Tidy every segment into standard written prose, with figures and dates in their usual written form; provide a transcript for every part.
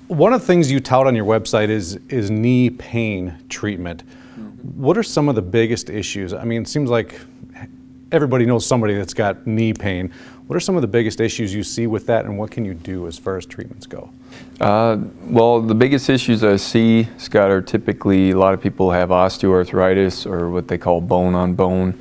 One of the things you tout on your website is knee pain treatment. What are some of the biggest issues? I mean, it seems like everybody knows somebody that's got knee pain. What are some of the biggest issues you see with that, and what can you do as far as treatments go? Well, the biggest issues I see, Scott, are typically a lot of people have osteoarthritis, or what they call bone-on-bone.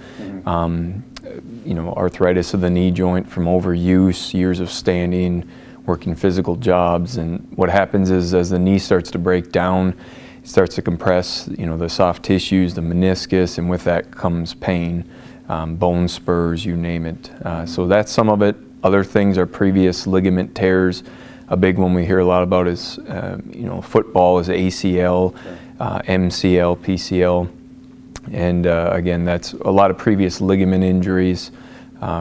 You know, arthritis of the knee joint from overuse, years of standing, working physical jobs. And what happens is, as the knee starts to break down, it starts to compress, you know, the soft tissues, the meniscus, and with that comes pain. Bone spurs, you name it. So that's some of it. Other things are previous ligament tears. A big one we hear a lot about is, you know, football is ACL, MCL, PCL. And again, that's a lot of previous ligament injuries.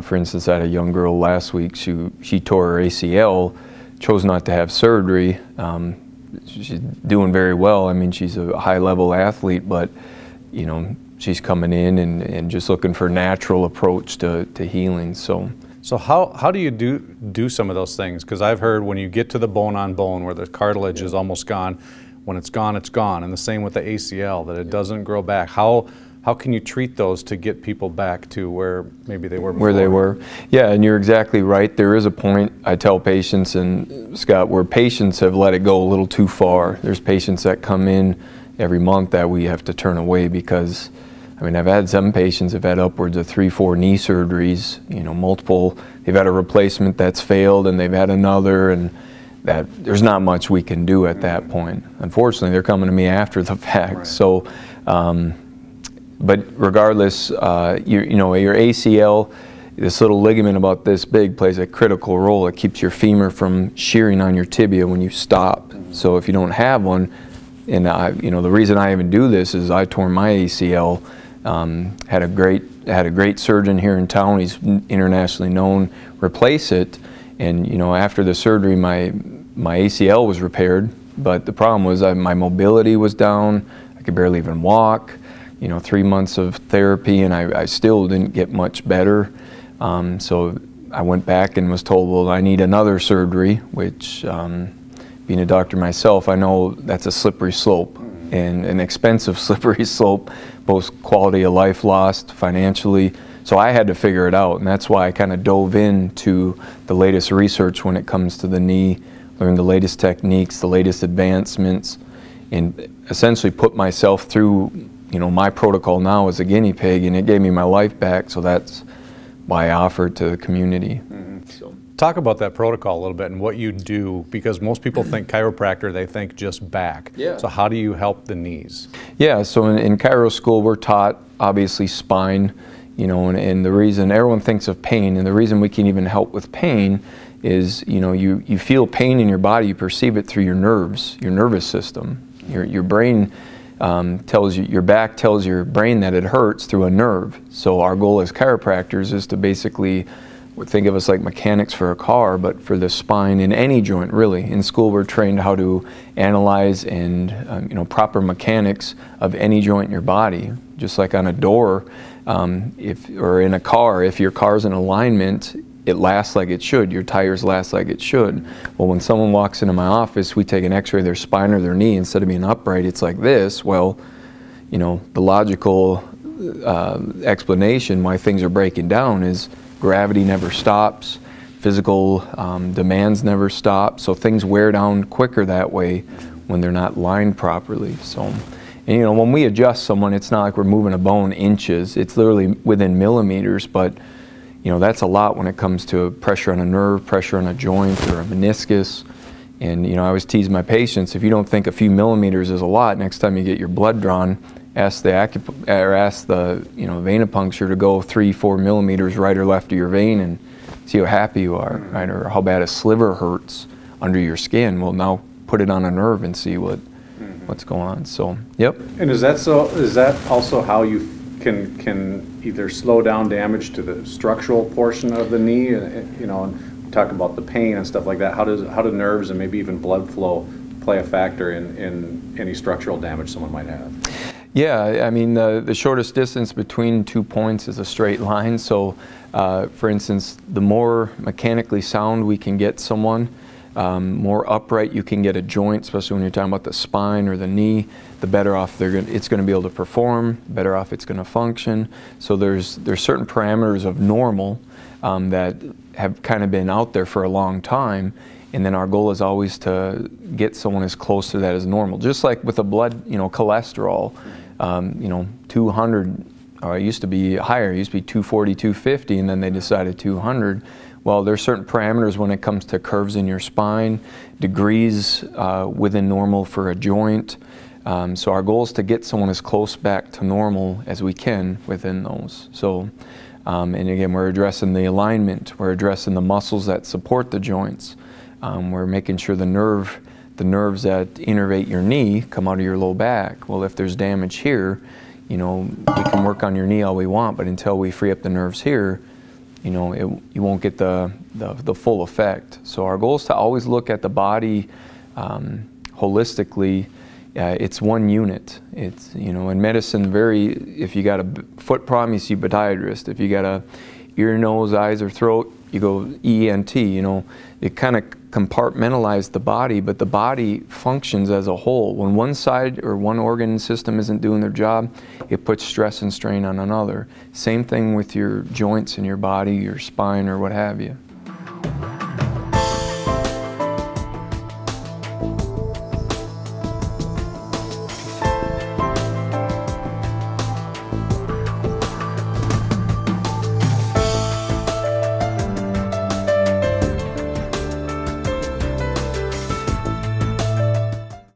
For instance, I had a young girl last week, she tore her ACL, chose not to have surgery. She's doing very well. I mean, she's a high-level athlete, but, you know, she's coming in and just looking for a natural approach to healing. So how do you do some of those things? Because I've heard when you get to the bone-on-bone where the cartilage is almost gone, when it's gone, it's gone. And the same with the ACL, that it doesn't grow back. How can you treat those to get people back to where maybe they were before? Where they were. Yeah, and you're exactly right. There is a point, I tell patients, and Scott, where patients have let it go a little too far. There's patients that come in every month that we have to turn away because, I mean, I've had some patients have had upwards of 3-4 knee surgeries, you know, multiple. They've had a replacement that's failed, and they've had another, and that there's not much we can do at that point. Unfortunately, they're coming to me after the fact. Right. So, but regardless, you know, your ACL, this little ligament about this big, plays a critical role. It keeps your femur from shearing on your tibia when you stop. So if you don't have one, and you know, the reason I even do this is I tore my ACL. Had a great surgeon here in town. He's internationally known. Replace it, and you know, after the surgery, my ACL was repaired. But the problem was my mobility was down. I could barely even walk. You know, 3 months of therapy, and I still didn't get much better. So I went back and was told, well, I need another surgery, which, being a doctor myself, I know that's a slippery slope, and an expensive slippery slope, both quality of life lost, financially. So I had to figure it out, and that's why I kind of dove into the latest research when it comes to the knee, learned the latest techniques, the latest advancements, and essentially put myself through, you know, my protocol now as a guinea pig, and it gave me my life back. So that's why I offer it to the community. So. Talk about that protocol a little bit and what you do, because most people think chiropractor, they think just back. Yeah. So how do you help the knees? Yeah, so in chiro school we're taught obviously spine, you know, and the reason everyone thinks of pain, and the reason we can even help with pain is, you know, you feel pain in your body, you perceive it through your nerves, your nervous system. Your brain tells you, your back tells your brain that it hurts through a nerve. So our goal as chiropractors is to basically, think of us like mechanics for a car, but for the spine in any joint, really. In school we're trained how to analyze and you know, proper mechanics of any joint in your body. Just like on a door, or in a car, if your car's in alignment, it lasts like it should. Your tires last like it should. Well, when someone walks into my office, we take an x-ray of their spine or their knee. Instead of being upright, it's like this. Well, you know, the logical explanation why things are breaking down is gravity never stops, physical demands never stop, so things wear down quicker that way when they're not lined properly. So, and you know, when we adjust someone, it's not like we're moving a bone inches, it's literally within millimeters, but you know, that's a lot when it comes to pressure on a nerve, pressure on a joint or a meniscus. And you know, I always tease my patients, if you don't think a few millimeters is a lot, next time you get your blood drawn, ask the you know, venipuncture to go 3-4 millimeters right or left of your vein and see how happy you are, right? Or how bad a sliver hurts under your skin. Well, now put it on a nerve and see what's going on. So, yep. And is that also how you can either slow down damage to the structural portion of the knee? You know, and talk about the pain and stuff like that. How do nerves and maybe even blood flow play a factor in any structural damage someone might have? Yeah, I mean, the shortest distance between 2 points is a straight line. So, for instance, the more mechanically sound we can get someone, more upright you can get a joint, especially when you're talking about the spine or the knee, the better off it's going to be able to perform, the better off it's going to function. So there's certain parameters of normal that have kind of been out there for a long time, and then our goal is always to get someone as close to that as normal. Just like with the blood, cholesterol, 200, it used to be higher, it used to be 240, 250, and then they decided 200. Well, there's certain parameters when it comes to curves in your spine, degrees within normal for a joint. So our goal is to get someone as close back to normal as we can within those. So, and again, we're addressing the alignment, we're addressing the muscles that support the joints. We're making sure the nerves that innervate your knee come out of your low back. Well, if there's damage here, we can work on your knee all we want, but until we free up the nerves here, you won't get the full effect. So our goal is to always look at the body holistically. It's one unit. It's, in medicine, if you got a foot problem, you see podiatrist. If you got a ear, nose, eyes, or throat, you go ENT. It kind of compartmentalize the body, but the body functions as a whole. When one side or one organ system isn't doing their job, it puts stress and strain on another. Same thing with your joints in your body, your spine, or what have you.